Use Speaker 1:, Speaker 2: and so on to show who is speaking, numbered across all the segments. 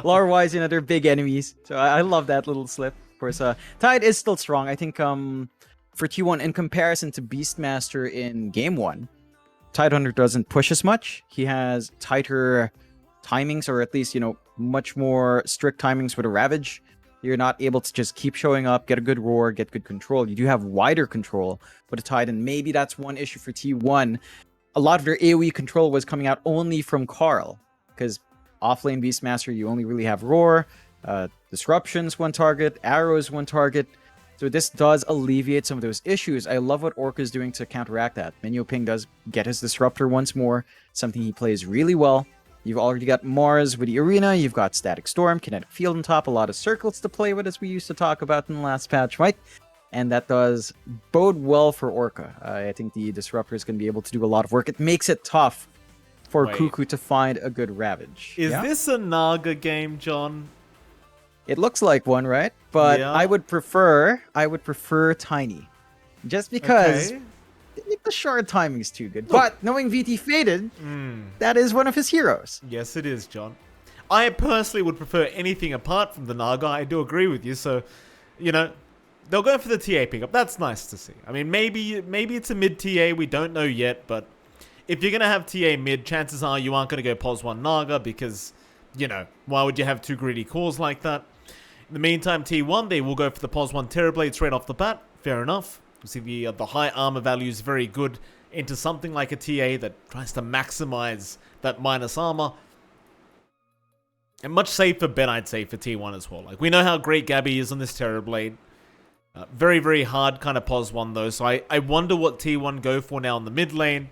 Speaker 1: Lore-wise, they're big enemies. So I love that little slip. Of course, Tide is still strong. I think for T1, in comparison to Beastmaster in Game 1, Tidehunter doesn't push as much. He has tighter timings, or at least, much more strict timings with a Ravage. You're not able to just keep showing up, get a good roar, get good control. You do have wider control with a Tide, and maybe that's one issue for T1. A lot of their AoE control was coming out only from Carl, because offlane Beastmaster, you only really have Roar, Disruptions one target, Arrows one target. So this does alleviate some of those issues. I love what Orca is doing to counteract that. Minyo Ping does get his Disruptor once more, something he plays really well. You've already got Mars with the Arena, you've got Static Storm, Kinetic Field on top, a lot of circles to play with, as we used to talk about in the last patch, Mike. And that does bode well for Orca. I think the Disruptor is going to be able to do a lot of work. It makes it tough for Cuckoo to find a good Ravage.
Speaker 2: Is this a Naga game, John?
Speaker 1: It looks like one, right? But
Speaker 2: yeah.
Speaker 1: I would prefer Tiny. Just because the shard timing is too good. But knowing VT Faded, that is one of his heroes.
Speaker 2: Yes, it is, John. I personally would prefer anything apart from the Naga. I do agree with you. So, they'll go for the TA pickup. That's nice to see. I mean, maybe it's a mid TA. We don't know yet. But if you're going to have TA mid, chances are you aren't going to go POS 1 Naga because, why would you have two greedy cores like that? In the meantime, T1, they will go for the POS 1 Terrorblade straight off the bat. Fair enough. You see the high armor value is very good into something like a TA that tries to maximize that minus armor. And much safer bet, I'd say, for T1 as well. Like, we know how great Gabby is on this Terrorblade. Very, very hard kind of POS 1 though. So I wonder what T1 go for now in the mid lane.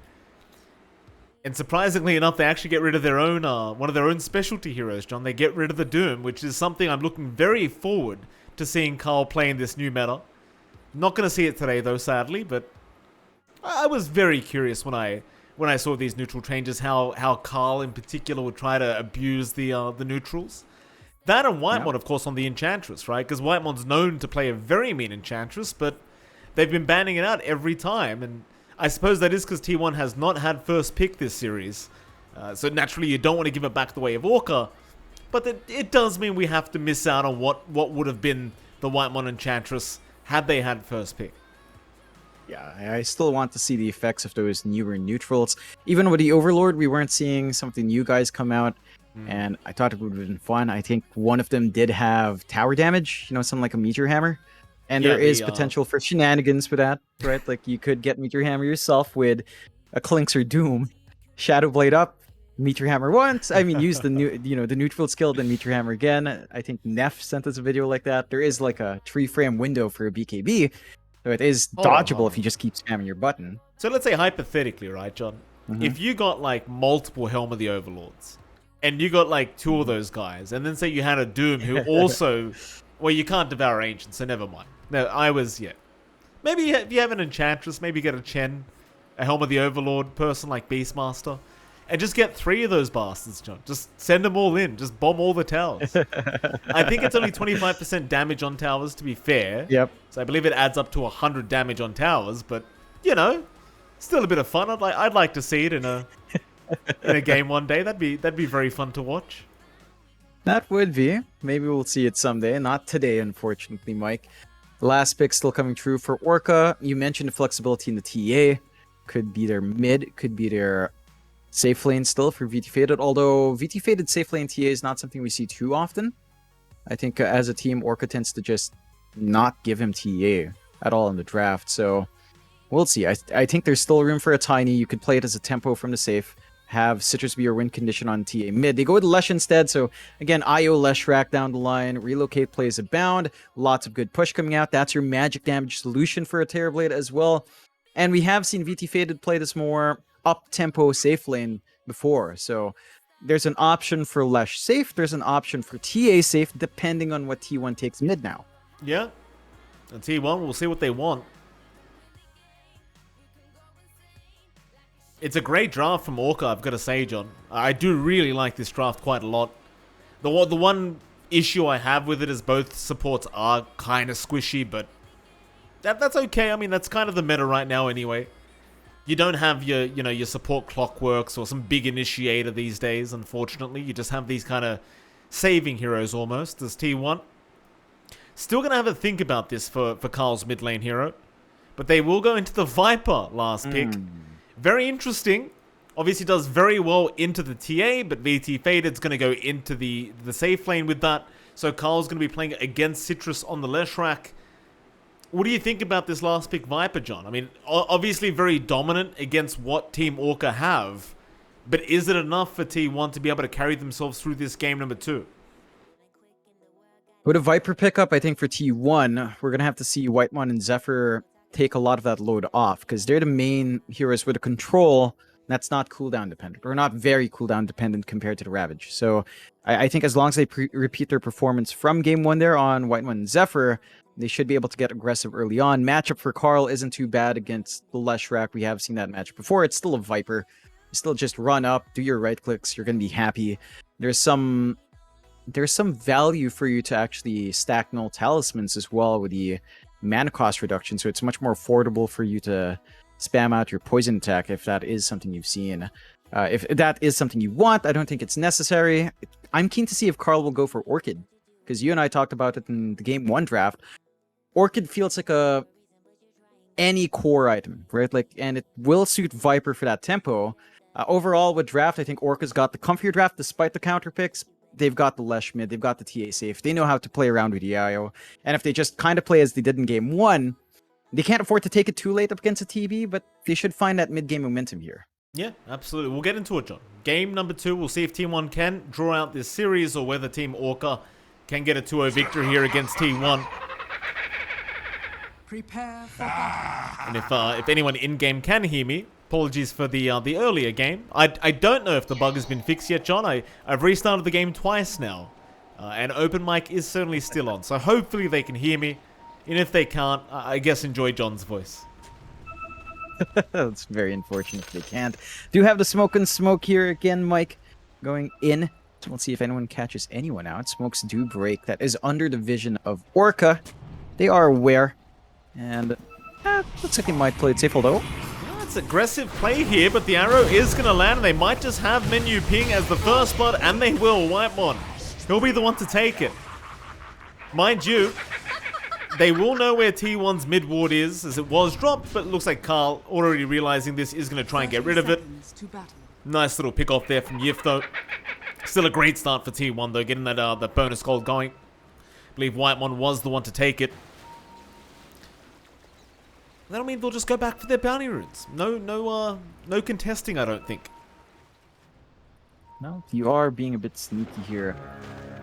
Speaker 2: And surprisingly enough, they actually get rid of their own, one of their own specialty heroes, John. They get rid of the Doom, which is something I'm looking very forward to seeing Carl play in this new meta. Not going to see it today, though, sadly, but I was very curious when I saw these neutral changes, how Carl in particular would try to abuse the neutrals. That and Whitemon, of course, on the Enchantress, right? Because Whitemon's known to play a very mean Enchantress, but they've been banning it out every time, and I suppose that is because T1 has not had first pick this series. So naturally you don't want to give it back the way of Orca. But it does mean we have to miss out on what would have been the Whitemon Enchantress had they had first pick.
Speaker 1: Yeah, I still want to see the effects of those newer neutrals. Even with the Overlord, we weren't seeing some of the new guys come out. And I thought it would have been fun. I think one of them did have tower damage, something like a Meteor Hammer. And there is potential for shenanigans with that, right? Like, you could get Meteor Hammer yourself with a Clinkzer Doom, Shadow Blade up, Meteor Hammer once. I mean, use the the neutral skill, then Meteor Hammer again. I think Neff sent us a video like that. There is like a 3-frame window for a BKB, so it is dodgeable if you just keep spamming your button.
Speaker 2: So let's say hypothetically, right, John? If you got like multiple Helm of the Overlords, and you got like two of those guys, and then say you had a Doom who also, well, you can't devour Ancients, so never mind. No, maybe if you have an Enchantress, maybe get a Chen, a Helm of the Overlord person like Beastmaster, and just get 3 of those bastards, John. Just send them all in. Just bomb all the towers. I think it's only 25% damage on towers, to be fair.
Speaker 1: Yep.
Speaker 2: So I believe it adds up to 100 damage on towers, but, still a bit of fun. I'd like to see it in a game one day. That'd be very fun to watch.
Speaker 1: That would be. Maybe we'll see it someday. Not today, unfortunately, Mike. Last pick still coming true for Orca. You mentioned the flexibility in the TA. Could be their mid, could be their safe lane still for VT Faded. Although VT Faded safe lane TA is not something we see too often. I think as a team, Orca tends to just not give him TA at all in the draft. So we'll see. I think there's still room for a Tiny. You could play it as a tempo from the safe. Have Citrus be your win condition on TA mid. They go with Lesh instead, so again, IO Lesh rack down the line. Relocate plays abound. Lots of good push coming out. That's your magic damage solution for a Terrorblade as well. And we have seen VT Faded play this more up-tempo safe lane before, so there's an option for Lesh safe, there's an option for TA safe, depending on what T1 takes mid now.
Speaker 2: Yeah, and T1, we'll see what they want. It's a great draft from Orca, I've got to say, John. I do really like this draft quite a lot. The one issue I have with it is both supports are kind of squishy, but that's okay. I mean, that's kind of the meta right now anyway. You don't have your support Clockworks or some big initiator these days, unfortunately. You just have these kind of saving heroes almost, as T1. Still going to have a think about this for Carl's mid lane hero. But they will go into the Viper last pick. Very interesting. Obviously does very well into the TA, but VT Faded's going to go into the safe lane with that. So Carl's going to be playing against Citrus on the Leshrac. What do you think about this last pick Viper, John? I mean, obviously very dominant against what Team Orca have. But is it enough for T1 to be able to carry themselves through this game number 2?
Speaker 1: With a Viper pickup, I think for T1, we're going to have to see Whitemon and Zephyr take a lot of that load off, because they're the main heroes with a control that's not cooldown dependent, or not very cooldown dependent compared to the Ravage. So I think as long as they repeat their performance from game 1 there on Whitemon and Zephyr, they should be able to get aggressive early on. Matchup for Carl isn't too bad against the Leshrac. We have seen that match before. It's still a Viper. You still just run up, do your right clicks, you're going to be happy. There's some value for you to actually stack null talismans as well with the mana cost reduction, so it's much more affordable for you to spam out your poison attack if that is something you've seen. If that is something you want, I don't think it's necessary. I'm keen to see if Carl will go for Orchid, because you and I talked about it in the game 1 draft. Orchid feels like any core item, right? Like, and it will suit Viper for that tempo. Overall, with draft, I think Orca's got the comfier draft despite the counter picks. They've got the Lesh mid, they've got the TA safe, they know how to play around with the IO. And if they just kind of play as they did in game 1, they can't afford to take it too late up against a TB, but they should find that mid-game momentum here.
Speaker 2: Yeah, absolutely. We'll get into it, John. Game number 2, we'll see if Team 1 can draw out this series, or whether Team Orca can get a 2-0 victory here against T1.
Speaker 3: Prepare for battle.
Speaker 2: And if anyone in-game can hear me, apologies for the earlier game. I don't know if the bug has been fixed yet, John. I've restarted the game twice now. And open mic is certainly still on. So hopefully they can hear me. And if they can't, I guess enjoy John's voice.
Speaker 1: That's very unfortunate if they can't. Do have the smoke and smoke here again, Mike, going in. So we'll see if anyone catches anyone out. Smokes do break. That is under the vision of Orca. They are aware. And looks like they might play it safe, although...
Speaker 2: It's aggressive play here, but the arrow is going to land, and they might just have menu ping as the first blood, and they will. Whitemon, he'll be the one to take it. Mind you, they will know where T1's mid ward is, as it was dropped, but it looks like Carl, already realizing this, is going to try and get rid of it. Nice little pick off there from Yif, though. Still a great start for T1, though, getting that bonus gold going. I believe Whitemon was the one to take it. That'll mean they'll just go back for their bounty runes. No contesting, I don't think.
Speaker 1: No, you are being a bit sneaky here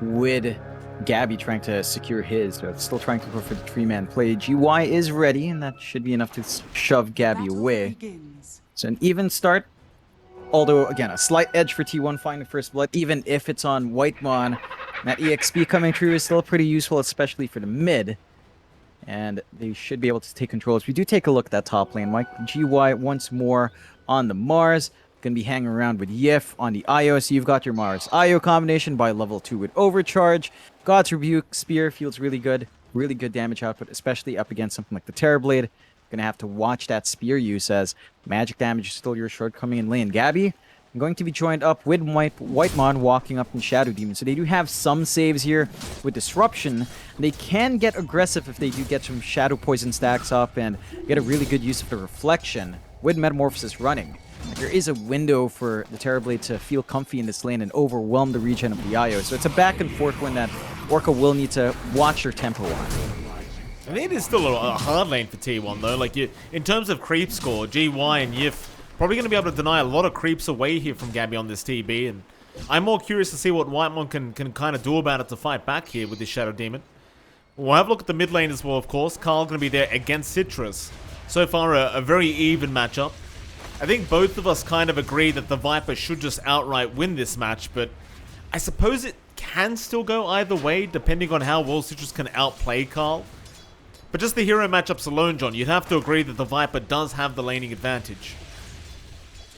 Speaker 1: with Gabby trying to secure his, but still trying to go for the 3-man play. GY is ready, and that should be enough to shove Gabby away. So an even start, although, again, a slight edge for T1 finding first blood, even if it's on Whitemon. That EXP coming through is still pretty useful, especially for the mid. And they should be able to take control. As we do take a look at that top lane, Mike. GY once more on the Mars. Going to be hanging around with Yif on the IO. So you've got your Mars IO combination by level 2 with Overcharge. God's Rebuke Spear feels really good. Really good damage output, especially up against something like the Terrorblade. Going to have to watch that spear use, as magic damage is still your shortcoming in lane. Gabby, I'm going to be joined up with Whitemon walking up in Shadow Demon. So they do have some saves here with Disruption. They can get aggressive if they do get some Shadow Poison stacks up and get a really good use of the Reflection with Metamorphosis running. There is a window for the Terrorblade to feel comfy in this lane and overwhelm the regen of the IO. So it's a back and forth one that Orca will need to watch their tempo on.
Speaker 2: I think it is still a hard lane for T1, though. Like, in terms of creep score, GY and Yif probably going to be able to deny a lot of creeps away here from Gabby on this TB, and I'm more curious to see what Whitemon can kind of do about it to fight back here with this Shadow Demon. We'll have a look at the mid lane as well, of course. Carl going to be there against Citrus. So far, a very even matchup. I think both of us kind of agree that the Viper should just outright win this match, but I suppose it can still go either way, depending on how well Citrus can outplay Carl. But just the hero matchups alone, John, you'd have to agree that the Viper does have the laning advantage.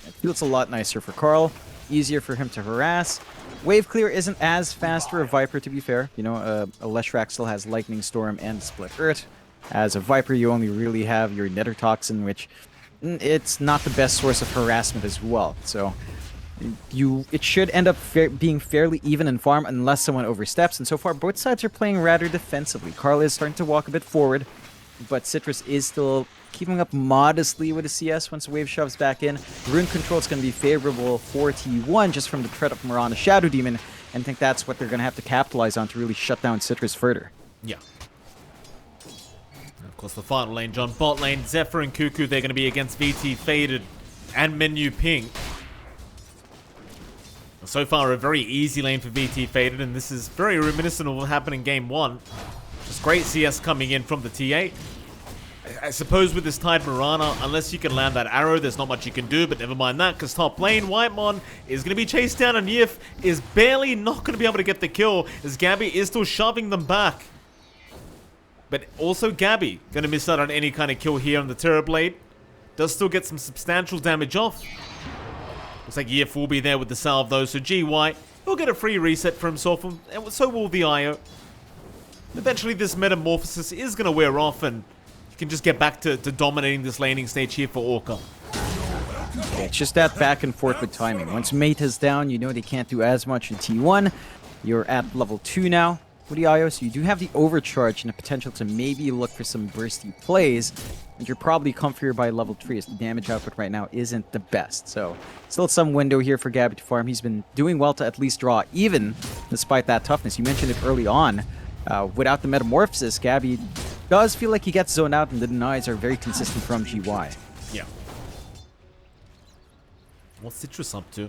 Speaker 1: It feels a lot nicer for Carl. Easier for him to harass. Wave clear isn't as fast for a Viper, to be fair. You know, a Leshrac still has Lightning Storm and Split Earth. As a Viper, you only really have your Nether Toxin, which it's not the best source of harassment as well. So It should end up being fairly even in farm unless someone oversteps, and so far both sides are playing rather defensively. Carl is starting to walk a bit forward, but Citrus is still keeping up modestly with the CS once the wave shoves back in. Rune control is going to be favorable for T1 just from the threat of Mirana Shadow Demon, and I think that's what they're going to have to capitalize on to really shut down Citrus further.
Speaker 2: Yeah. And of course, the final lane, John. Bot lane, Zephyr and Cuckoo, they're going to be against VT Faded and Menu Ping. So far, a very easy lane for VT Faded, and this is very reminiscent of what happened in Game 1. Just great CS coming in from the TA. I suppose with this Tide Mirana, unless you can land that arrow, there's not much you can do, but never mind that, because top lane, Whitemon is going to be chased down, and Yif is barely not going to be able to get the kill, as Gabby is still shoving them back. But also Gabby going to miss out on any kind of kill here on the Terrorblade. Does still get some substantial damage off. Looks like Yif will be there with the salve though, so GY will get a free reset for himself, and so will the IO. Eventually this Metamorphosis is going to wear off, and you can just get back to dominating this laning stage here for Orca.
Speaker 1: Yeah, it's just that back and forth with timing. Once Mate is down, you know they can't do as much in T1. You're at level 2 now with the IO, so you do have the overcharge and the potential to maybe look for some bursty plays. And you're probably comfier by level 3 as the damage output right now isn't the best. So still some window here for Gabby to farm. He's been doing well to at least draw even despite that toughness. You mentioned it early on. Without the Metamorphosis, Gabby does feel like he gets zoned out, and the denies are very consistent from GY.
Speaker 2: Yeah. What's Citrus up to?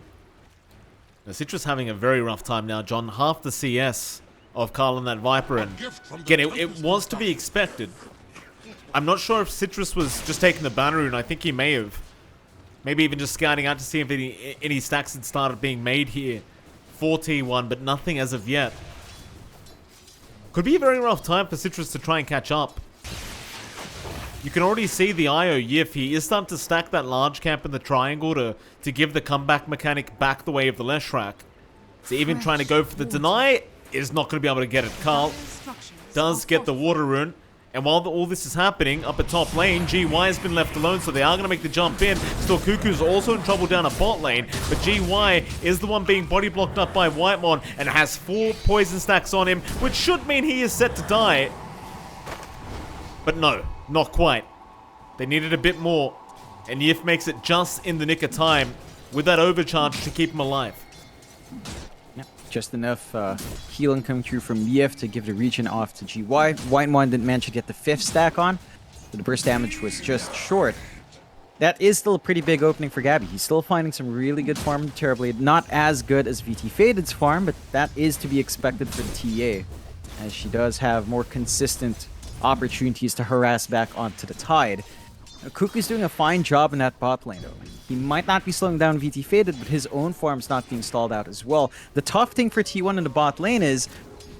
Speaker 2: Now, Citrus having a very rough time now, John. Half the CS of Carl and that Viper, and again, it was to be expected. I'm not sure if Citrus was just taking the banner rune. I think he may have. Maybe even just scouting out to see if any stacks had started being made here for T1, but nothing as of yet. Could be a very rough time for Citrus to try and catch up. You can already see the IO Yif. He is starting to stack that large camp in the triangle to give the comeback mechanic back the way of the Leshrac. So even trying to go for the deny is not going to be able to get it. Carl does get the water rune. And while all this is happening, up at top lane, GY has been left alone, so they are going to make the jump in. Still, Cuckoo's also in trouble down at bot lane, but GY is the one being body blocked up by Whitemon and has 4 poison stacks on him, which should mean he is set to die. But no, not quite. They needed a bit more, and Yif makes it just in the nick of time with that overcharge to keep him alive.
Speaker 1: Just enough healing coming through from Yif to give the region off to GY. Whitemon didn't manage to get the 5th stack on, so the burst damage was just short. That is still a pretty big opening for Gabby. He's still finding some really good farm with Terrorblade. Not as good as VT Faded's farm, but that is to be expected for the TA, as she does have more consistent opportunities to harass back onto the Tide. Cuckoo's doing a fine job in that bot lane, though. He might not be slowing down VT Faded, but his own farm's not being stalled out as well. The tough thing for T1 in the bot lane is,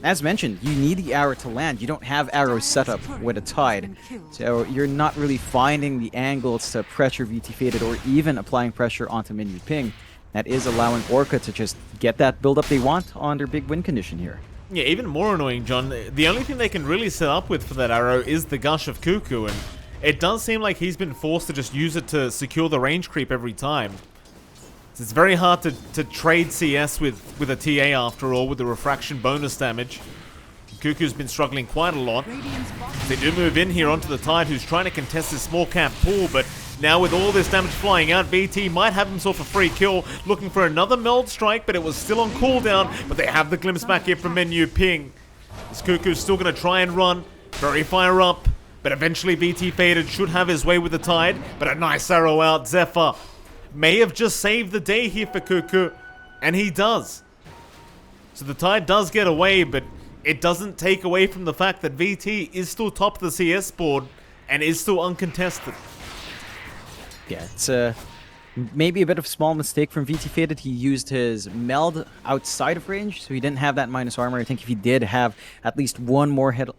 Speaker 1: as mentioned, you need the arrow to land. You don't have arrows set up with a Tide. So you're not really finding the angles to pressure VT Faded or even applying pressure onto Menu Ping. That is allowing Orca to just get that build-up they want on their big win condition here.
Speaker 2: Yeah, even more annoying, John. The only thing they can really set up with for that arrow is the gush of Cuckoo, and it does seem like he's been forced to just use it to secure the range creep every time. So it's very hard to trade CS with a TA after all, with the refraction bonus damage. Cuckoo's been struggling quite a lot. They do move in here onto the Tide, who's trying to contest this small camp pool, but now with all this damage flying out, BT might have himself a free kill, looking for another meld strike, but it was still on cooldown, but they have the glimpse back here from Menu Ping. This Cuckoo's still going to try and run, very fire up, but eventually VT Faded should have his way with the Tide, but a nice arrow out. Zephyr may have just saved the day here for Cuckoo, and he does. So the Tide does get away, but it doesn't take away from the fact that VT is still top of the CS board and is still uncontested.
Speaker 1: Yeah, it's maybe a bit of a small mistake from VT Faded. He used his meld outside of range, so he didn't have that minus armor. I think if he did have at least one more hit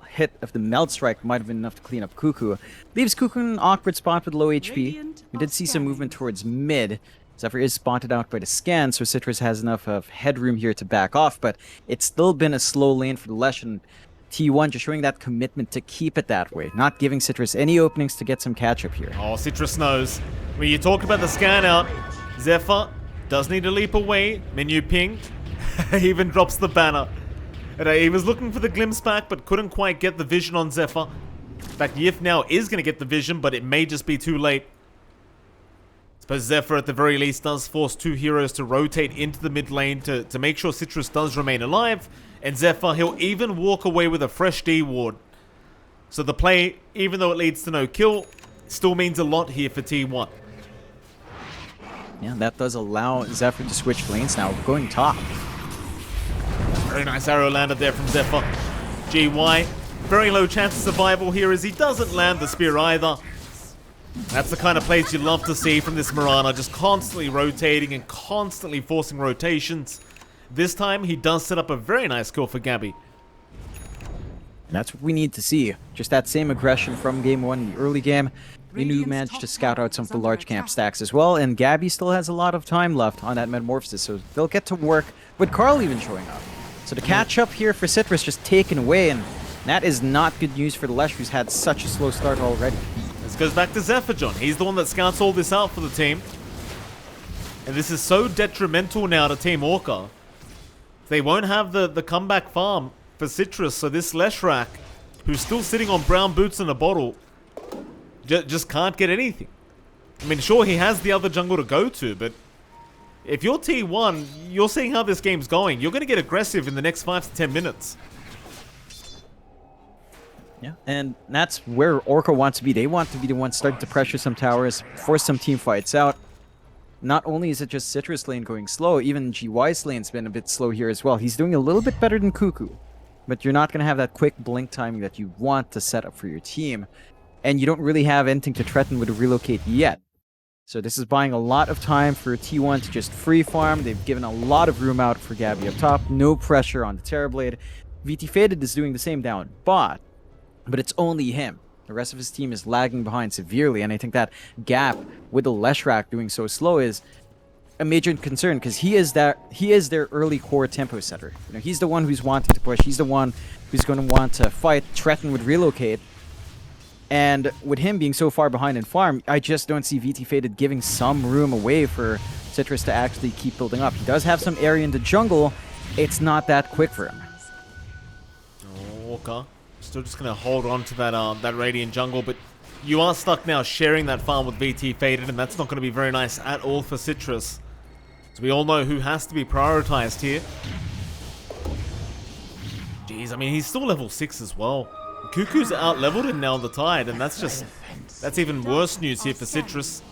Speaker 1: of the meld strike, might have been enough to clean up Cuckoo. Leaves Cuckoo in an awkward spot with low HP. We did see some movement towards mid. Zephyr is spotted out by the scan, so Citrus has enough of headroom here to back off, but it's still been a slow lane for the Lesh, and T1 just showing that commitment to keep it that way, not giving Citrus any openings to get some catch-up here.
Speaker 2: Oh, Citrus knows. When you talk about the scan out, Zephyr Does need to leap away. Menu ping. He even drops the banner. And, he was looking for the glimpse back, but couldn't quite get the vision on Zephyr. In fact, Yif now is going to get the vision, but it may just be too late. I suppose Zephyr, at the very least, does force two heroes to rotate into the mid lane to make sure Citrus does remain alive. And Zephyr, he'll even walk away with a fresh D ward. So the play, even though it leads to no kill, still means a lot here for T1.
Speaker 1: Yeah, that does allow Zephyr to switch lanes now, going top.
Speaker 2: Very nice arrow landed there from Zephyr. GY, very low chance of survival here as he doesn't land the spear either. That's the kind of plays you love to see from this Mirana, just constantly rotating and constantly forcing rotations. This time, he does set up a very nice kill for Gabby.
Speaker 1: And that's what we need to see. Just that same aggression from game 1 in the early game. Inu managed to scout out some of the large camp stacks as well, and Gabby still has a lot of time left on that Metamorphosis, so they'll get to work with Carl even showing up. So the catch up here for Citrus just taken away, and that is not good news for the Lesh, who's had such a slow start already.
Speaker 2: This goes back to Zephyr John. He's the one that scouts all this out for the team. And this is so detrimental now to Team Orca. They won't have the comeback farm for Citrus, so this Leshrac, who's still sitting on brown boots in a bottle, just can't get anything. I mean, sure, he has the other jungle to go to, but if you're T1, you're seeing how this game's going. You're going to get aggressive in the next 5 to 10 minutes.
Speaker 1: Yeah, and that's where Orca wants to be. They want to be the ones starting to pressure some towers, force some team fights out. Not only is it just Citrus lane going slow, even GY's lane's been a bit slow here as well. He's doing a little bit better than Cuckoo, but you're not going to have that quick blink timing that you want to set up for your team. And you don't really have anything to threaten with a relocate yet. So this is buying a lot of time for T1 to just free farm. They've given a lot of room out for Gabby up top. No pressure on the Terrorblade. VT Faded is doing the same down bot, but it's only him. The rest of his team is lagging behind severely, and I think that gap with the Leshrac doing so slow is a major concern, because he is their early core tempo setter. You know, he's the one who's wanting to push. He's the one who's going to want to fight, threaten with relocate. And with him being so far behind in farm, I just don't see VT Faded giving some room away for Citrus to actually keep building up. He does have some area in the jungle. It's not that quick for him.
Speaker 2: Orca still just going to hold on to that Radiant jungle, but you are stuck now sharing that farm with VT Faded, and that's not going to be very nice at all for Citrus. So we all know who has to be prioritized here. Jeez, I mean, he's still level 6 as well. Cuckoo's out-leveled him now on the Tide, and that's even worse news here for Citrus.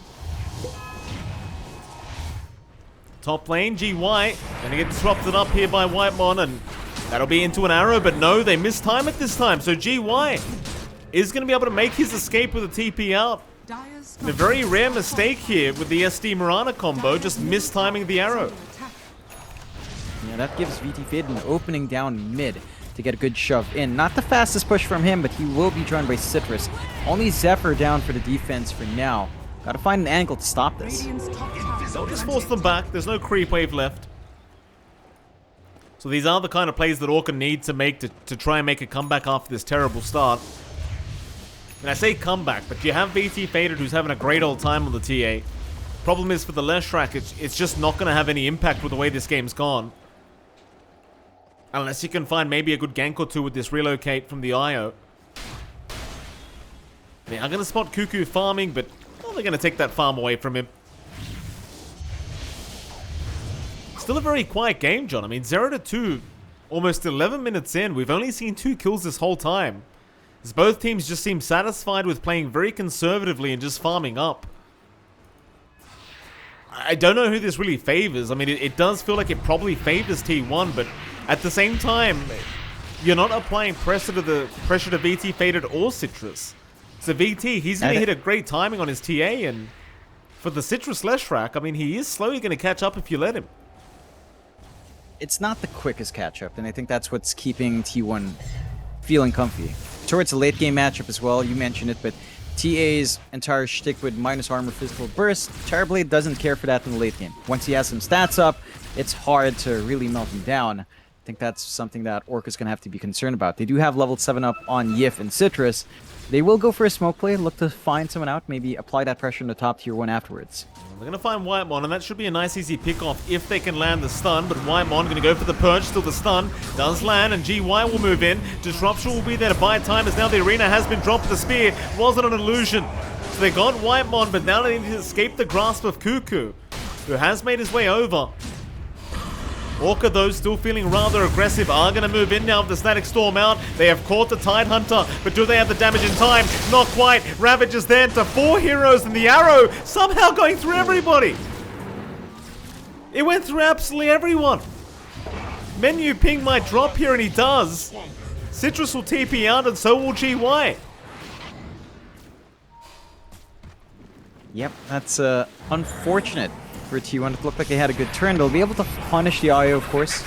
Speaker 2: Top lane, GY, gonna get disrupted up here by Whitemon, and that'll be into an arrow, but no, they missed time at this time, so GY is gonna be able to make his escape with a TP out. And a very rare mistake here with the SD Mirana combo, just mistiming the arrow.
Speaker 1: Yeah, that gives VT Faded an opening down mid to get a good shove in. Not the fastest push from him, but he will be joined by Citrus. Only Zephyr down for the defense for now. Gotta find an angle to stop this.
Speaker 2: They'll just force them back. There's no creep wave left. So these are the kind of plays that Orca need to make to try and make a comeback after this terrible start. And I say comeback, but you have VT Faded who's having a great old time on the TA. Problem is for the Leshrac, it's just not going to have any impact with the way this game's gone. Unless you can find maybe a good gank or two with this relocate from the IO. They are going to spot Cuckoo farming, but well, they're going to take that farm away from him. Still a very quiet game, John. I mean, 0-2, almost 11 minutes in. We've only seen 2 kills this whole time. As both teams just seem satisfied with playing very conservatively and just farming up. I don't know who this really favors. I mean, it does feel like it probably favors T1, but at the same time, you're not applying pressure to VT Faded or Citrus. So VT, he's going to hit a great timing on his TA, and for the Citrus Leshrac, I mean, he is slowly going to catch up if you let him.
Speaker 1: It's not the quickest catch-up, and I think that's what's keeping T1 feeling comfy. Towards the late game matchup as well, you mentioned it, but TA's entire shtick with minus armor physical burst, Terrorblade doesn't care for that in the late game. Once he has some stats up, it's hard to really melt him down. I think that's something that Orca's going to have to be concerned about. They do have level 7 up on Yif and Citrus. They will go for a smoke play, look to find someone out, maybe apply that pressure in the top tier 1 afterwards.
Speaker 2: They're going to find Whitemon, and that should be a nice easy pick-off if they can land the stun. But Whitemon going to go for the purge, still the stun. Does land, and GY will move in. Disruption will be there to buy time, as now the arena has been dropped. The spear wasn't an illusion. So they got Whitemon, but now they need to escape the grasp of Cuckoo, who has made his way over. Orca, though, still feeling rather aggressive, are going to move in now with the Static Storm out. They have caught the Tidehunter, but do they have the damage in time? Not quite. Ravage is there to 4 heroes, and the arrow somehow going through everybody. It went through absolutely everyone. Menu Ping might drop here, and he does. Citrus will TP out, and so will GY.
Speaker 1: Yep, that's unfortunate for T1. It looked like they had a good turn. They'll be able to punish the IO, of course,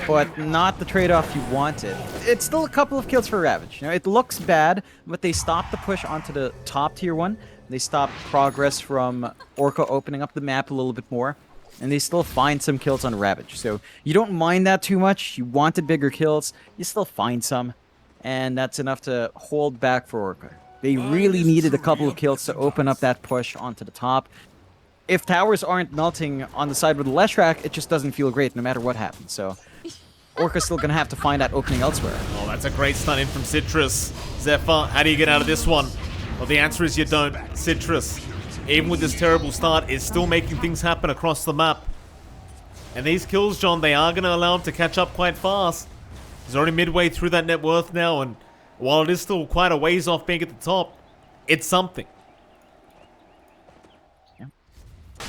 Speaker 1: but not the trade-off you wanted. It's still a couple of kills for Ravage. You know, it looks bad, but they stopped the push onto the top tier 1. They stopped progress from Orca opening up the map a little bit more, and they still find some kills on Ravage. So you don't mind that too much. You wanted bigger kills. You still find some, and that's enough to hold back for Orca. They really needed a couple of kills to open up that push onto the top. If towers aren't melting on the side with the Leshrac, it just doesn't feel great no matter what happens. So Orca's still going to have to find that opening elsewhere.
Speaker 2: Oh, that's a great stun in from Citrus. Zephyr, how do you get out of this one? Well, the answer is you don't. Citrus, even with this terrible start, is still making things happen across the map. And these kills, John, they are going to allow him to catch up quite fast. He's already midway through that net worth now, and while it is still quite a ways off being at the top, it's something.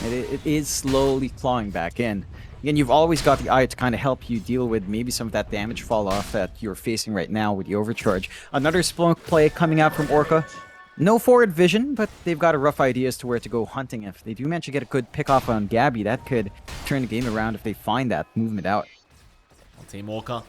Speaker 1: It is slowly clawing back in. Again, you've always got the eye to kind of help you deal with maybe some of that damage fall off that you're facing right now with the overcharge. Another smoke play coming out from Orca. No forward vision, but they've got a rough idea as to where to go hunting. If they do manage to get a good pick off on Gabby, that could turn the game around if they find that movement out.
Speaker 2: Team Orca.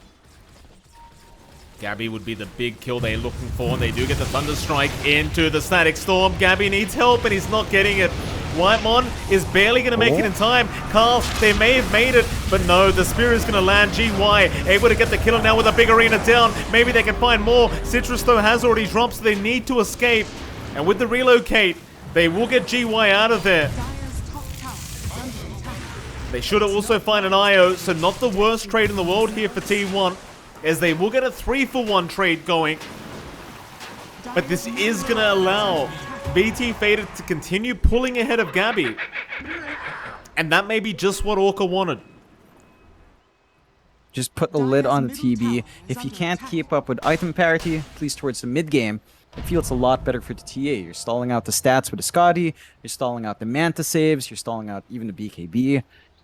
Speaker 2: Gabby would be the big kill they're looking for, and they do get the Thunderstrike into the Static Storm. Gabby needs help, and he's not getting it. Whitemon is barely going to make it in time. Carl, they may have made it, but no, the Spear is going to land. GY able to get the kill now with a big arena down. Maybe they can find more. Citrus, though, has already dropped, so they need to escape. And with the relocate, they will get GY out of there. They should also find an IO, so not the worst trade in the world here for T1, as they will get a 3-for-1 trade going. But this is going to allow BT Faded to continue pulling ahead of Gabby. And that may be just what Orca wanted.
Speaker 1: Just put the lid on the TB. If you can't keep up with item parity, at least towards the mid-game, it feels a lot better for the TA. You're stalling out the stats with the Scotty, you're stalling out the Manta saves, you're stalling out even the BKB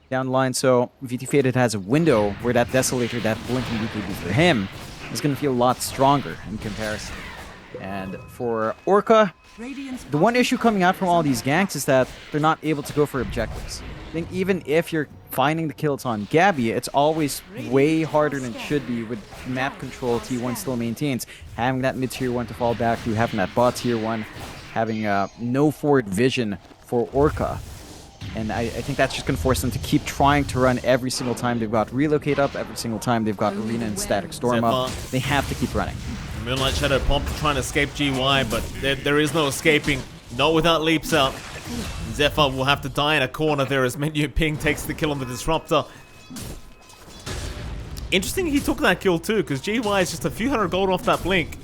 Speaker 1: down the line. So VT Faded has a window where that Desolator, that blinking BKB for him, is going to feel a lot stronger in comparison. And for Orca, the one issue coming out from all these ganks is that they're not able to go for objectives. I think even if you're finding the kills on Gabby, it's always way harder than it should be with map control T1 still maintains. Having that mid-tier 1 to fall back to, having that bot tier 1, having no forward vision for Orca. And I think that's just going to force them to keep trying to run every single time they've got Relocate up, every single time they've got Arena and Static Storm up. They have to keep running.
Speaker 2: Moonlight Shadow Pomp trying to escape GY, but there is no escaping. Not without leaps out. Zephyr will have to die in a corner there as Menu Ping takes the kill on the Disruptor. Interesting he took that kill too, because GY is just a few hundred gold off that blink.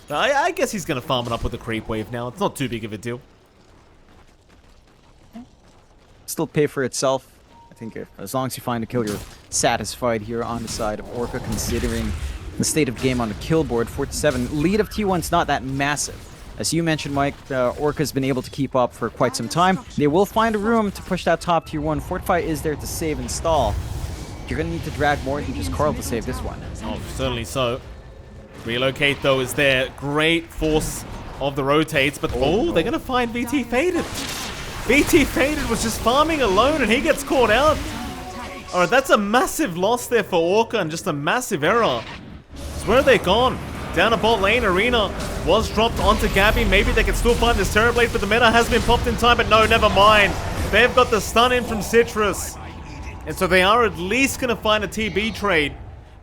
Speaker 2: I guess he's going to farm it up with the creep wave now. It's not too big of a deal.
Speaker 1: Still pay for itself. I think as long as you find a kill, you're satisfied here on the side of Orca, considering the state of game on the kill board. 4-7. Lead of T1's not that massive. As you mentioned, Mike, Orca's been able to keep up for quite some time. They will find a room to push that top tier 1. Fortify is there to save and stall. You're going to need to drag more than just Carl to save this one.
Speaker 2: Oh, certainly so. Relocate, though, is there. Great force of the rotates, but oh, they're going to find BT Faded. BT Faded was just farming alone, and he gets caught out. Alright, that's a massive loss there for Orca, and just a massive error. So where are they gone? Down a bot lane, Arena was dropped onto Gabby. Maybe they can still find this Terrorblade, but the meta has been popped in time, but no, never mind. They've got the stun in from Citrus. And so they are at least going to find a TB trade.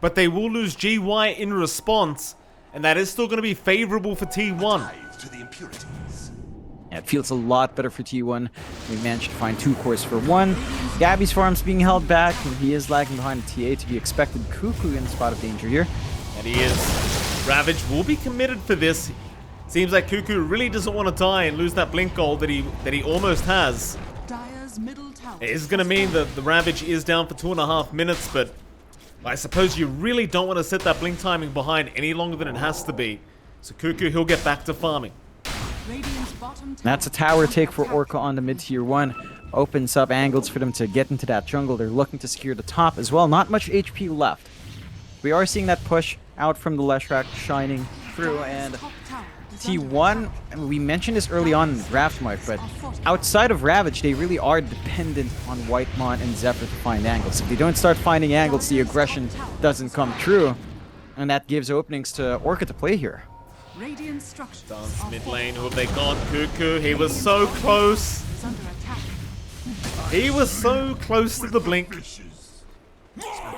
Speaker 2: but they will lose GY in response, and that is still going to be favorable for T1.
Speaker 4: To the impurities.
Speaker 1: Yeah, it feels a lot better for T1. We managed to find 2 cores for 1. Gabby's farm's being held back, and he is lagging behind the TA to be expected. Cuckoo in the spot of danger here.
Speaker 2: And he is. Ravage will be committed for this. Seems like Cuckoo really doesn't want to die and lose that blink gold that he almost has.
Speaker 3: Dire's middle tower.
Speaker 2: It is going to mean that the Ravage is down for 2.5 minutes, but I suppose you really don't want to set that blink timing behind any longer than it has to be. So Cuckoo, he'll get back to farming.
Speaker 3: Radiant's bottom tower.
Speaker 1: That's a tower take for Orca on the mid-tier 1. Opens up angles for them to get into that jungle. They're looking to secure the top as well. Not much HP left. We are seeing that push out from the Leshrac shining through, and
Speaker 3: Top tower is
Speaker 1: T1, I mean, we mentioned this early on in the draft, Mike, but outside of Ravage, they really are dependent on Whitemon and Zephyr to find angles. If they don't start finding angles, the aggression doesn't come true, and that gives openings to Orca to play here.
Speaker 3: Radiant structures.
Speaker 2: Dance
Speaker 3: are
Speaker 2: mid
Speaker 3: fortified.
Speaker 2: lane, who have they got? Cuckoo, he was so close.
Speaker 3: Is under attack.
Speaker 2: He was so close to the blink.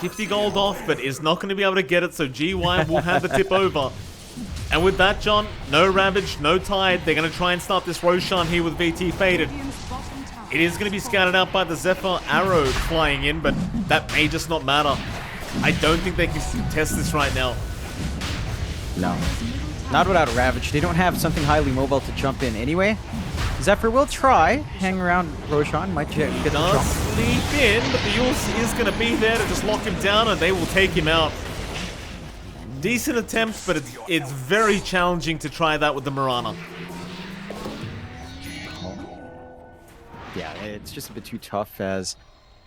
Speaker 2: 50 gold off, but is not going to be able to get it, so GY will have the tip over. And with that, John, no Ravage, no Tide. They're going to try and start this Roshan here with VT faded.
Speaker 3: Radiant's bottom tower.
Speaker 2: It is going to be scouted out by the Zephyr arrow flying in, but that may just not matter. I don't think they can test this right now.
Speaker 1: No. Not without a Ravage. They don't have something highly mobile to jump in anyway. Zephyr will try. Hang around Roshan. Might get the
Speaker 2: Does
Speaker 1: jump.
Speaker 2: sleep in, but the Yulz is going to be there to just lock him down, and they will take him out. Decent attempt, but it's very challenging to try that with the Mirana.
Speaker 1: Yeah, it's just a bit too tough as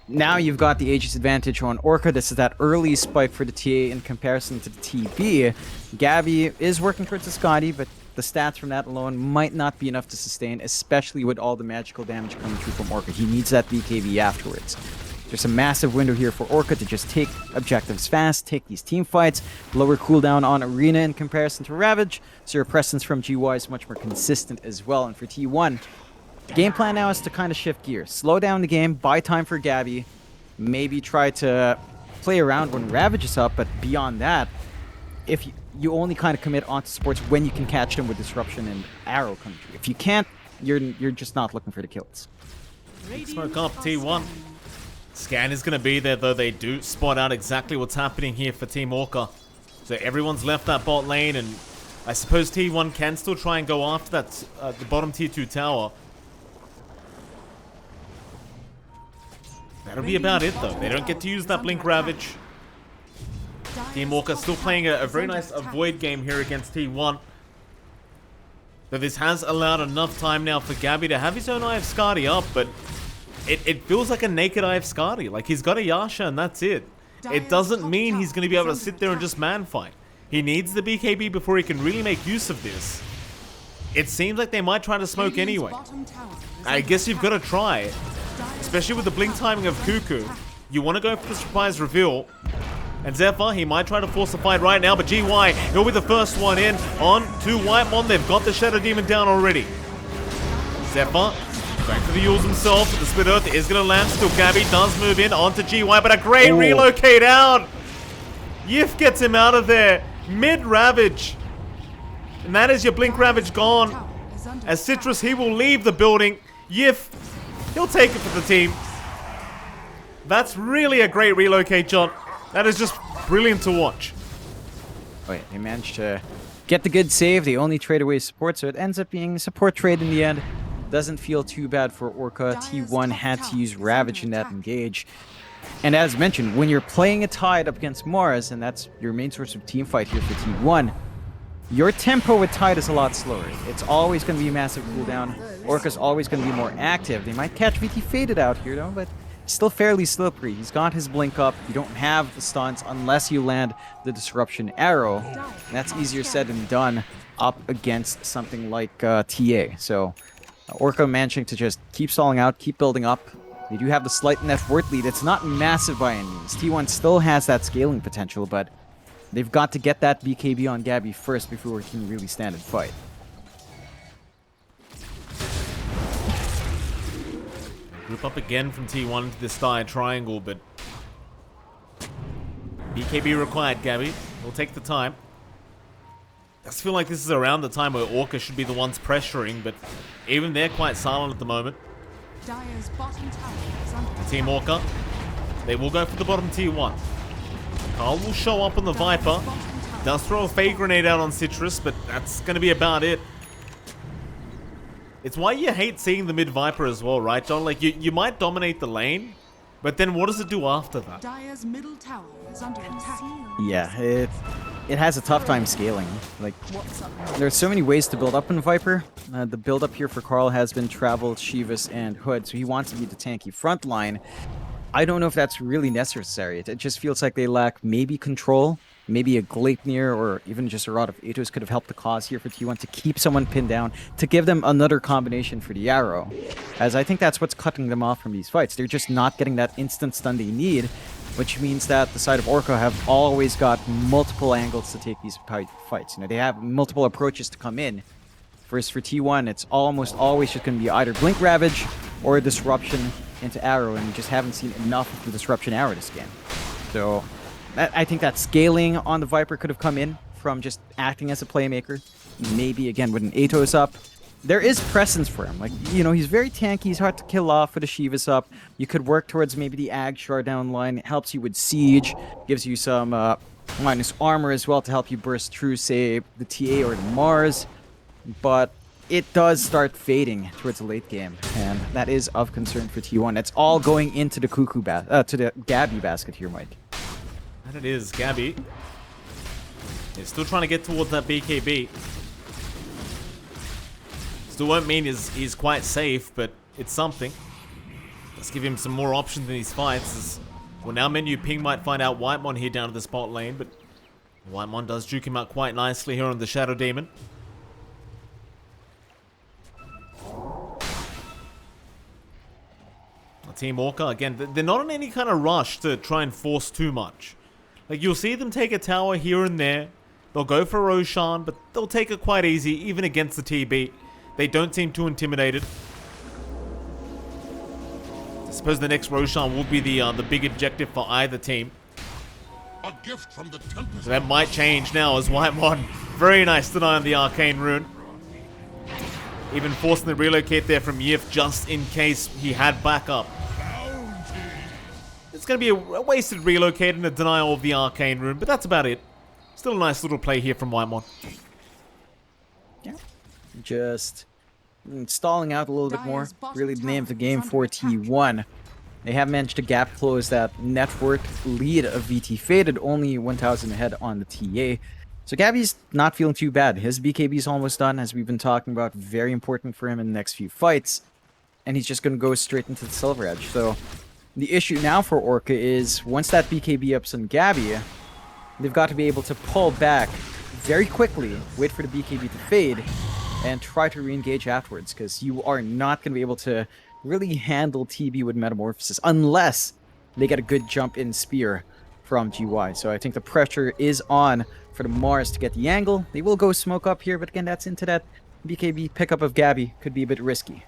Speaker 1: now you've got the Aegis advantage on Orca. This is that early spike for the TA in comparison to the TB. Gabby is working towards the Scotty, but the stats from that alone might not be enough to sustain, especially with all the magical damage coming through from Orca. He needs that BKB afterwards. There's a massive window here for Orca to just take objectives fast, take these team fights, lower cooldown on Arena in comparison to Ravage, so your presence from GY is much more consistent as well. And for T1, the game plan now is to kind of shift gears. Slow down the game, buy time for Gabby, maybe try to play around when Ravage is up, but beyond that, if you only kind of commit onto supports when you can catch them with Disruption and Arrow coming through. If you can't, you're just not looking for the kills.
Speaker 2: Smoke up T1. Scan is going to be there, though. They do spot out exactly what's happening here for Team Orca. So everyone's left that bot lane, and I suppose T1 can still try and go after that the bottom tier 2 tower. That'll be about it, though. They don't get to use that Blink Ravage. Team Orca still playing a very nice avoid game here against T1. Though this has allowed enough time now for Gabby to have his own Eye of Skadi up, but it feels like a naked Eye of Skadi. Like, he's got a Yasha and that's it. It doesn't mean he's going to be able to sit there and just man fight. He needs the BKB before he can really make use of this. It seems like they might try to smoke anyway. I guess you've got to try. Especially with the blink timing of Cuckoo. You want to go for the surprise reveal. And Zephyr, he might try to force a fight right now, but GY, he'll be the first one in. On to Whitemon, they've got the Shadow Demon down already. Zephyr, going for the Yulz himself, but the Split Earth is going to land. Still Gabby does move in onto GY, but a great relocate out. Yif gets him out of there. Mid-Ravage. And that is your Blink Ravage gone. As Citrus, he will leave the building. Yif, he'll take it for the team. That's really a great relocate, John. That is just brilliant to watch.
Speaker 1: Oh yeah, they managed to get the good save. They only trade away support, so it ends up being a support trade in the end. Doesn't feel too bad for Orca. T1 had to use Ravage in that engage. And as mentioned, when you're playing a Tide up against Mars, and that's your main source of team fight here for T1, your tempo with Tide is a lot slower. It's always going to be a massive cooldown. Orca's always going to be more active. They might catch VT faded out here though, but still fairly slippery. He's got his blink up. You don't have the stuns unless you land the disruption arrow. And that's easier said than done up against something like TA. So Orca managing to just keep stalling out, keep building up. They do have the slight net worth lead. It's not massive by any means. T1 still has that scaling potential, but they've got to get that BKB on Gabby first before he can really stand and fight.
Speaker 2: Group up again from T1 to this side triangle, but BKB required, Gabby. We'll take the time. I just feel like this is around the time where Orca should be the ones pressuring, but even they're quite silent at the moment.
Speaker 3: Dire's bottom tower is under attack.
Speaker 2: Team Orca, they will go for the bottom tier 1. Carl will show up on the Viper. Does throw a Fade Grenade out on Citrus, but that's going to be about it. It's why you hate seeing the mid Viper as well, right, John? Like, you might dominate the lane, but then what does it do after that?
Speaker 3: Dire's middle tower is under attack.
Speaker 1: Yeah, it has a tough time scaling. Like,
Speaker 3: What's up?
Speaker 1: there's so many ways to build up in Viper. The build up here for Carl has been Travel, Shivas, and Hood, so he wants to be the tanky front line. I don't know if that's really necessary. It just feels like they lack maybe control, maybe a Gleipnir, or even just a Rod of Atos could have helped the cause here for T1 to keep someone pinned down, to give them another combination for the arrow. As I think that's what's cutting them off from these fights. They're just not getting that instant stun they need, which means that the side of Orca have always got multiple angles to take these fights. You know, they have multiple approaches to come in. Whereas for T1, it's almost always just going to be either Blink Ravage or Disruption into Arrow, and we just haven't seen enough of the Disruption Arrow this game. So I think that scaling on the Viper could have come in from just acting as a playmaker. Maybe, again, with an Atos up. There is presence for him. Like, you know, he's very tanky. He's hard to kill off with a Shivas up. You could work towards maybe the Ag Shard down line. It helps you with Siege. Gives you some minus armor as well to help you burst through, say, the TA or the Mars. But it does start fading towards the late game, and that is of concern for T1. It's all going into the to the Gabby basket here, Mike.
Speaker 2: And it is, Gabby. He's still trying to get towards that BKB. Still won't mean he's quite safe, but it's something. Let's give him some more options in these fights. Well, now Menu Ping might find out Whitemon here down to the spot lane, but Whitemon does juke him out quite nicely here on the Shadow Demon. Team Orca, again, they're not in any kind of rush to try and force too much. Like, you'll see them take a tower here and there. They'll go for Roshan, but they'll take it quite easy, even against the TB. They don't seem too intimidated. I suppose the next Roshan will be the big objective for either team.
Speaker 4: A gift from the Tempest.
Speaker 2: So that might change now as Whitemon. Very nice deny on the Arcane Rune. Even forcing the relocate there from Yif just in case he had backup. It's going to be a wasted relocate and a denial of the Arcane Rune, but that's about it. Still a nice little play here from Whitemon.
Speaker 1: Yeah. Just stalling out a little bit more. Really the name of the game for T1. They have managed to gap close that net worth lead of VT Faded, only 1,000 ahead on the TA. So Gabby's not feeling too bad. His BKB is almost done, as we've been talking about. Very important for him in the next few fights. And he's just going to go straight into the Silver Edge. So the issue now for Orca is, once that BKB ups on Gabby, they've got to be able to pull back very quickly, wait for the BKB to fade, and try to re-engage afterwards, because you are not going to be able to really handle TB with Metamorphosis unless they get a good jump in Spear from GY. So I think the pressure is on for the Mars to get the angle. They will go smoke up here, but again, that's into that BKB pickup of Gabby. Could be a bit risky.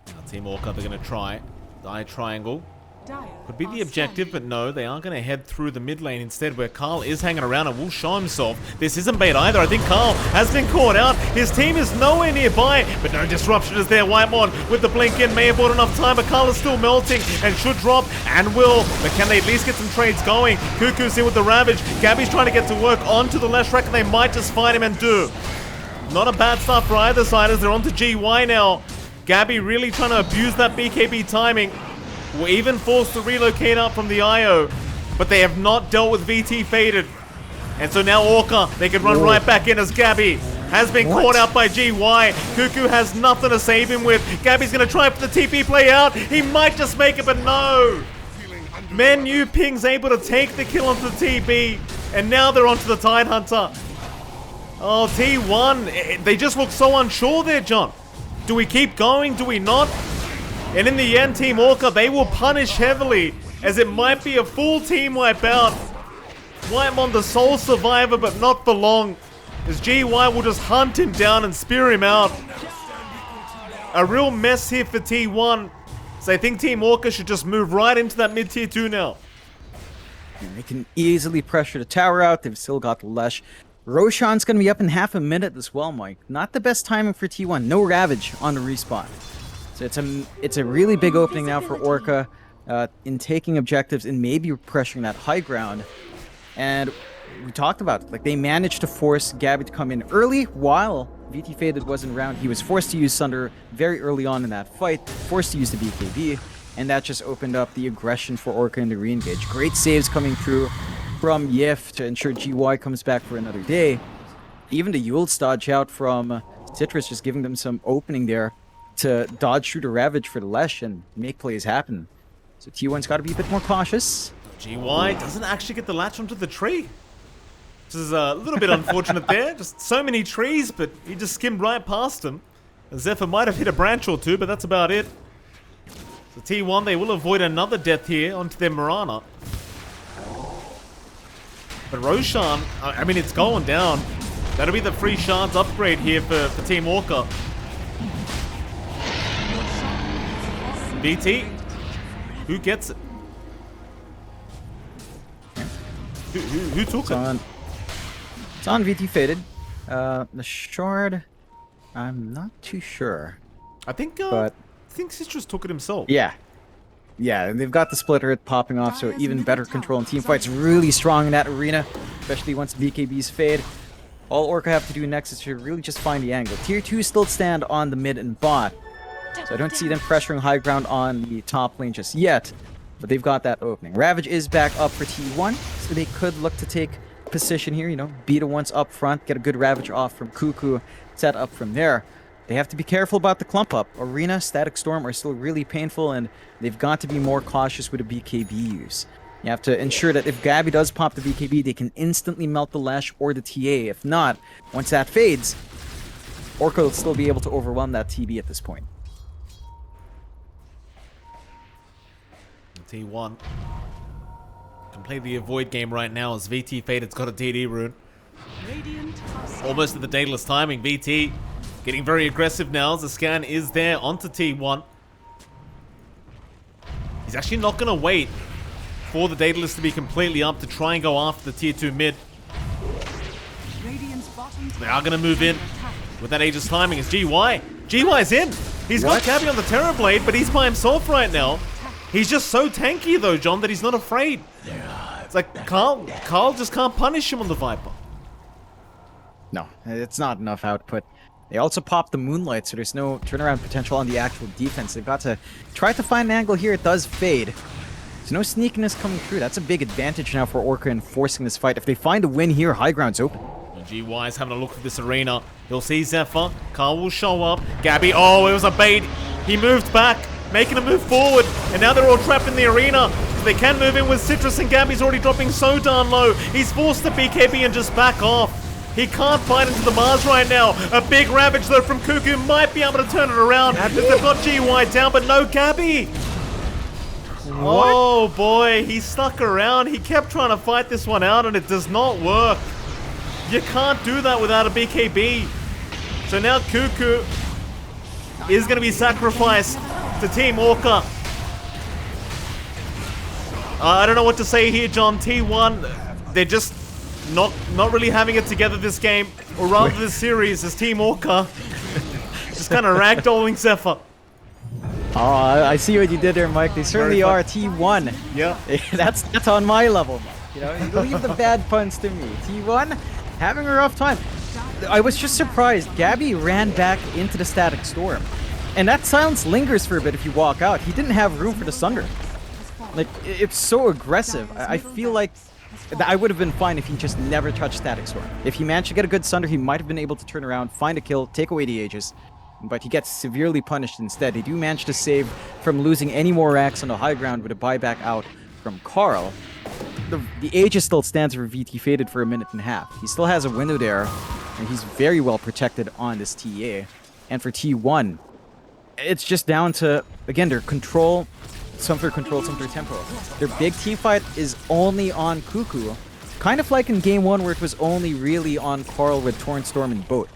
Speaker 2: Now Team Orca, they're going to try. Die triangle.
Speaker 3: Dire
Speaker 2: Could be the
Speaker 3: are
Speaker 2: objective, but
Speaker 3: standing.
Speaker 2: no, they are going to head through the mid lane instead, where Carl is hanging around and will show himself. This isn't bait either. I think Carl has been caught out. His team is nowhere nearby, but no disruption is there. Whitemon with the blink in may have bought enough time, but Carl is still melting and should drop and will. But can they at least get some trades going? Cuckoo's in with the Ravage. Gabby's trying to get to work onto the left track, and they might just find him and do. Not a bad start for either side as they're onto GY now. Gabby really trying to abuse that BKB timing. Will even force the relocate up from the IO, but they have not dealt with VT Faded. And so now Orca, they can run right back in as Gabby has been caught out by GY. Cuckoo has nothing to save him with. Gabby's going to try for the TP play out. He might just make it, but no. Menu Ping's able to take the kill onto the TB, and now they're onto the Tidehunter. Oh, T1, they just look so unsure there, John. Do we keep going? Do we not? And in the end, Team Orca, they will punish heavily, as it might be a full team wipe out. Whitemon the sole survivor, but not for long, as GY will just hunt him down and spear him out. A real mess here for T1. So I think Team Orca should just move right into that mid-tier 2 now.
Speaker 1: And they can easily pressure the tower out. They've still got the Lesh. Roshan's going to be up in half a minute as well, Mike. Not the best timing for T1. No Ravage on the respawn. So it's a really big opening now for Orca in taking objectives and maybe pressuring that high ground. And we talked about it. Like, they managed to force Gabby to come in early while VT Faded wasn't around. He was forced to use Sunder very early on in that fight, forced to use the BKB, and that just opened up the aggression for Orca in the re-engage. Great saves coming through from Yif to ensure GY comes back for another day. Even the Yule's dodge out from Citrus just giving them some opening there to dodge shoot a Ravage for the Lesh and make plays happen. So T1's got to be a bit more cautious.
Speaker 2: GY doesn't actually get the latch onto the tree. This is a little bit unfortunate there. Just so many trees, but he just skimmed right past them. Zephyr might have hit a branch or two, but that's about it. So T1, they will avoid another death here onto their Mirana. But Roshan, I mean, it's going down. That'll be the free shards upgrade here for Team Orca. BT, who gets it? Who took it?
Speaker 1: It's on VT Faded. The shard, I'm not too sure.
Speaker 2: I think Citrus took it himself.
Speaker 1: Yeah, and they've got the splitter popping off, so even better control in team fights. Really strong in that arena, especially once BKBs fade. All Orca have to do next is to really just find the angle. Tier 2 still stand on the mid and bot, so I don't see them pressuring high ground on the top lane just yet, but they've got that opening. Ravage is back up for T1, so they could look to take position here, beat it once up front, get a good Ravage off from Cuckoo, set up from there. They have to be careful about the clump up. Arena, Static Storm are still really painful, and they've got to be more cautious with the BKB use. You have to ensure that if Gabby does pop the BKB, they can instantly melt the Lash or the TA. If not, once that fades, Orca will still be able to overwhelm that TB at this point.
Speaker 2: T1 can play the avoid game right now as VT Faded's got a DD rune. Almost at the Daedalus timing. VT getting very aggressive now as the scan is there onto T1. He's actually not going to wait for the Daedalus to be completely up to try and go after the tier 2 mid. They are going to move in with that Aegis timing. It's GY. GY's in. He's got Gabby on the Terror Blade, but he's by himself right now. He's just so tanky though, John, that he's not afraid. It's like Carl just can't punish him on the Viper.
Speaker 1: No, it's not enough output. They also popped the Moonlight, so there's no turnaround potential on the actual defense. They've got to try to find an angle here. It does fade. There's no sneakiness coming through. That's a big advantage now for Orca in forcing this fight. If they find a win here, high ground's open.
Speaker 2: GY is having a look at this arena. He'll see Zephyr. Carl will show up. Gabby, oh, it was a bait. He moved back, making a move forward. And now they're all trapped in the arena. They can move in with Citrus, and Gabby's already dropping so darn low. He's forced to BKB and just back off. He can't fight into the Mars right now. A big Ravage, though, from Cuckoo might be able to turn it around. As they've got GY down, but no Gabby. What? Oh, boy. He stuck around. He kept trying to fight this one out, and it does not work. You can't do that without a BKB. So now Cuckoo is going to be sacrificed to Team Orca. I don't know what to say here, John. T1, they're just not really having it together this game, or rather this series, as Team Orca just kind of ragdolling Zephyr.
Speaker 1: Oh, I see what you did there, Mike. They certainly are T1.
Speaker 2: Yeah.
Speaker 1: That's on my level, Mike. You leave the bad puns to me. T1, having a rough time. I was just surprised. Gabby ran back into the Static Storm. And that silence lingers for a bit if you walk out. He didn't have room for the Sunder. Like, it's so aggressive. I feel like I would have been fine if he just never touched Static Storm. If he managed to get a good Sunder, he might have been able to turn around, find a kill, take away the Aegis. But he gets severely punished instead. They do manage to save from losing any more racks on the high ground with a buyback out from Carl. The Aegis still stands for VT Faded for a minute and a half. He still has a window there, and he's very well protected on this TA. And for T1, it's just down to, again, their control, some for control, some for tempo. Their big team fight is only on Cuckoo, kind of like in game 1 where it was only really on Carl with Torrent Storm and Boat.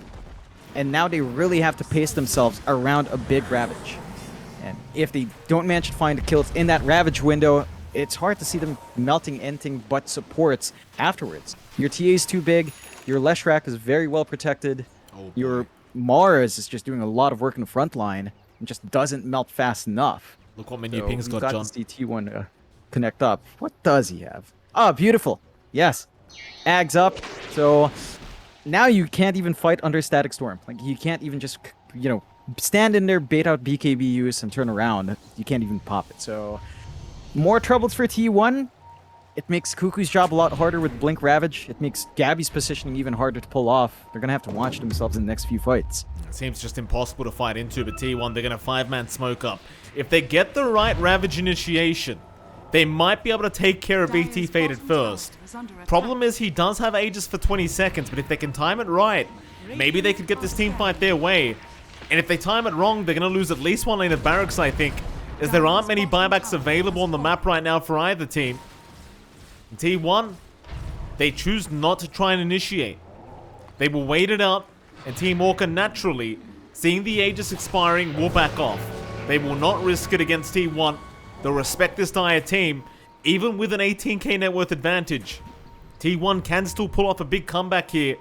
Speaker 1: And now they really have to pace themselves around a big Ravage. And if they don't manage to find the kills in that Ravage window, it's hard to see them melting anything but supports afterwards. Your TA is too big. Your Leshrac is very well protected.
Speaker 2: Oh,
Speaker 1: Your Mars is just doing a lot of work in the front line and just doesn't melt fast enough.
Speaker 2: Look what menu
Speaker 1: So
Speaker 2: ping's
Speaker 1: we've
Speaker 2: got,
Speaker 1: got
Speaker 2: John.
Speaker 1: to see T1 connect up. What does he have? Oh, beautiful. Yes. Ags up. So now you can't even fight under Static Storm. Like, you can't even just, you know, stand in there, bait out BKB use, and turn around. You can't even pop it. So more troubles for T1. It makes Cuckoo's job a lot harder with Blink Ravage. It makes Gabby's positioning even harder to pull off. They're going to have to watch themselves in the next few fights.
Speaker 2: It seems just impossible to fight into, but T1, they're going to 5-man smoke up. If they get the right Ravage initiation, they might be able to take care of BT Faded first. Problem is, he does have Aegis for 20 seconds, but if they can time it right, maybe they could get this team fight their way. And if they time it wrong, they're going to lose at least one lane of barracks, I think, as there aren't many buybacks available on the map right now for either team. And T1, they choose not to try and initiate. They will wait it out, and Team Orca naturally, seeing the Aegis expiring, will back off. They will not risk it against T1. They'll respect this dire team, even with an 18k net worth advantage. T1 can still pull off a big comeback here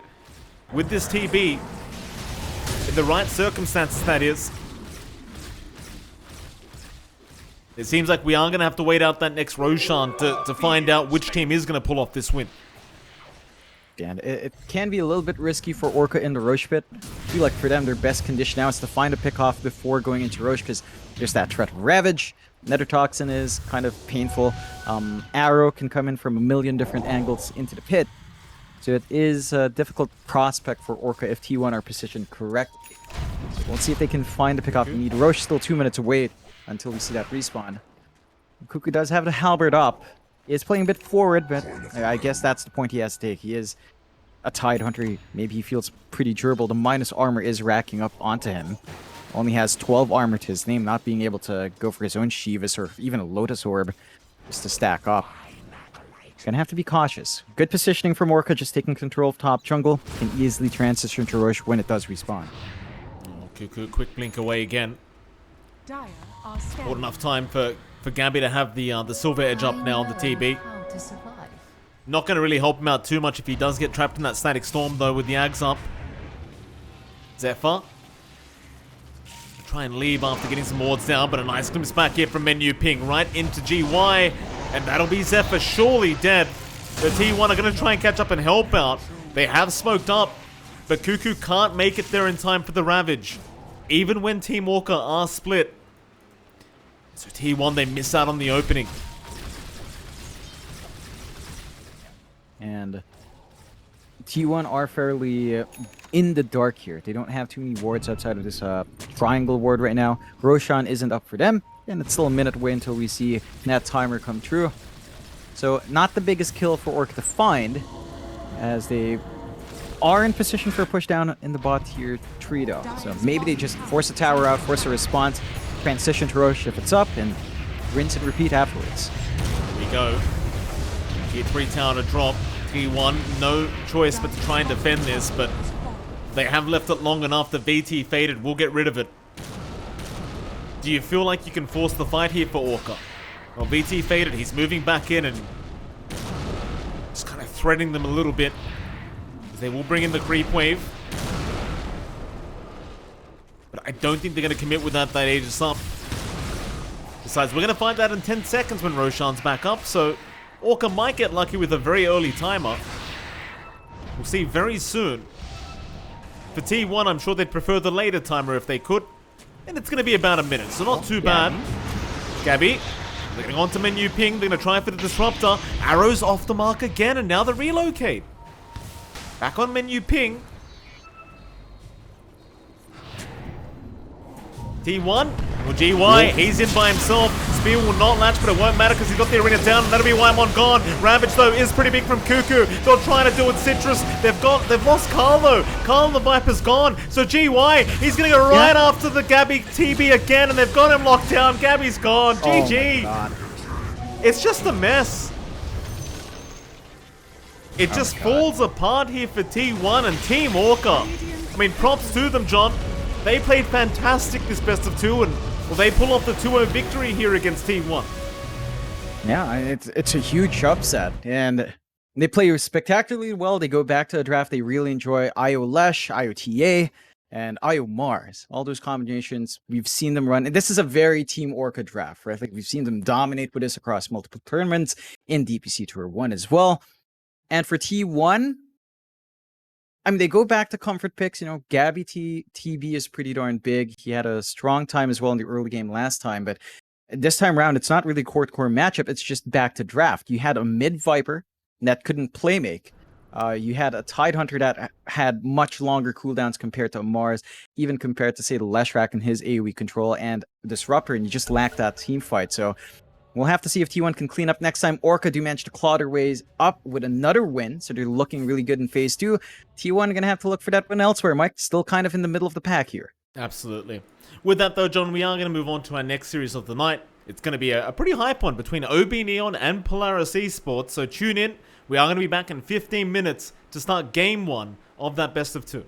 Speaker 2: with this TB. In the right circumstances, that is. It seems like we are going to have to wait out that next Roshan to find out which team is going to pull off this win.
Speaker 1: And it can be a little bit risky for Orca in the Roche pit. I feel like for them, their best condition now is to find a pick-off before going into Roche, because there's that threat of Ravage. Nether Toxin is kind of painful. Arrow can come in from a million different angles into the pit. So it is a difficult prospect for Orca if T1 are positioned correctly. So we'll see if they can find a pick-off in need. Roche still 2 minutes away until we see that respawn. Cuckoo does have the halberd up. He is playing a bit forward, but I guess that's the point he has to take. He is a Tide Hunter. Maybe he feels pretty durable. The minus armor is racking up onto him. Only has 12 armor to his name, not being able to go for his own Shivas or even a Lotus Orb just to stack up. Gonna have to be cautious. Good positioning from Orca, just taking control of top jungle. Can easily transition to Roche when it does respawn.
Speaker 2: Oh, Cuckoo, quick blink away again.
Speaker 3: Dire are scared.
Speaker 2: Not enough time for Gabby to have the silver edge up now on the TB.
Speaker 5: How to survive.
Speaker 2: Not going to really help him out too much if he does get trapped in that static storm, though, with the Ags up. Zephyr. Try and leave after getting some wards down, but a nice glimpse back here from Menu Ping right into GY. And that'll be Zephyr surely dead. The T1 are going to try and catch up and help out. They have smoked up, but Cuckoo can't make it there in time for the Ravage. Even when Team Orca are split. So T1, they miss out on the opening.
Speaker 1: And T1 are fairly in the dark here. They don't have too many wards outside of this triangle ward right now. Roshan isn't up for them, and it's still a minute away until we see that timer come true. So not the biggest kill for Orc to find, as they are in position for a push down in the bot tier tree though. So maybe they just force a tower out, force a response, transition to Roche if it's up, and rinse and repeat afterwards.
Speaker 2: Here we go. Tier 3 tower to drop. T1, no choice but to try and defend this, but they have left it long enough that BT Faded will get rid of it. Do you feel like you can force the fight here for Orca? Well, BT Faded, he's moving back in and just kind of threatening them a little bit. They will bring in the creep wave. But I don't think they're going to commit without that Aegis up. Besides, we're going to find out in 10 seconds when Roshan's back up, so Orca might get lucky with a very early timer. We'll see very soon. For T1, I'm sure they'd prefer the later timer if they could. And it's going to be about a minute, so not too bad. Gabby, they're going on to Menu Ping. They're going to try for the Disruptor. Arrows off the mark again, and now they relocate. Back on Menu Ping. T1, or GY, he's in by himself. Spear will not latch, but it won't matter because he's got the arena down, and that'll be why I'm on gone. Ravage, though, is pretty big from Cuckoo. They're trying to do it Citrus. They've lost Carl, though. Carl the Viper's gone. So GY, he's going to go right after the Gabby TB again, and they've got him locked down. Gabby's gone. GG. It's just a mess. It just falls apart here for T1 and Team Orca. I mean, props to them, John. They played fantastic this best of two, and well, they pull off the 2-0 victory here against T1.
Speaker 1: Yeah, it's a huge upset, and they play spectacularly well. They go back to the draft. They really enjoy IO Lesh, IOTA, and IO Mars. All those combinations we've seen them run. And this is a very Team Orca draft, right? Like we've seen them dominate with this across multiple tournaments in DPC Tour 1 as well. And for T1, I mean, they go back to comfort picks. You know, Gabby TB is pretty darn big. He had a strong time as well in the early game last time, but this time around, it's not really court core matchup. It's just back to draft. You had a mid Viper that couldn't play make. You had a Tidehunter that had much longer cooldowns compared to a Mars, even compared to, say, the Leshrac and his AoE control and Disruptor, and you just lack that team fight. So we'll have to see if T1 can clean up next time. Orca do manage to claw their ways up with another win, so they're looking really good in Phase 2. T1 are going to have to look for that win elsewhere. Mike, still kind of in the middle of the pack here.
Speaker 2: Absolutely. With that though, John, we are going to move on to our next series of the night. It's going to be a pretty hype one between OB Neon and Polaris Esports, so tune in. We are going to be back in 15 minutes to start Game 1 of that best of 2.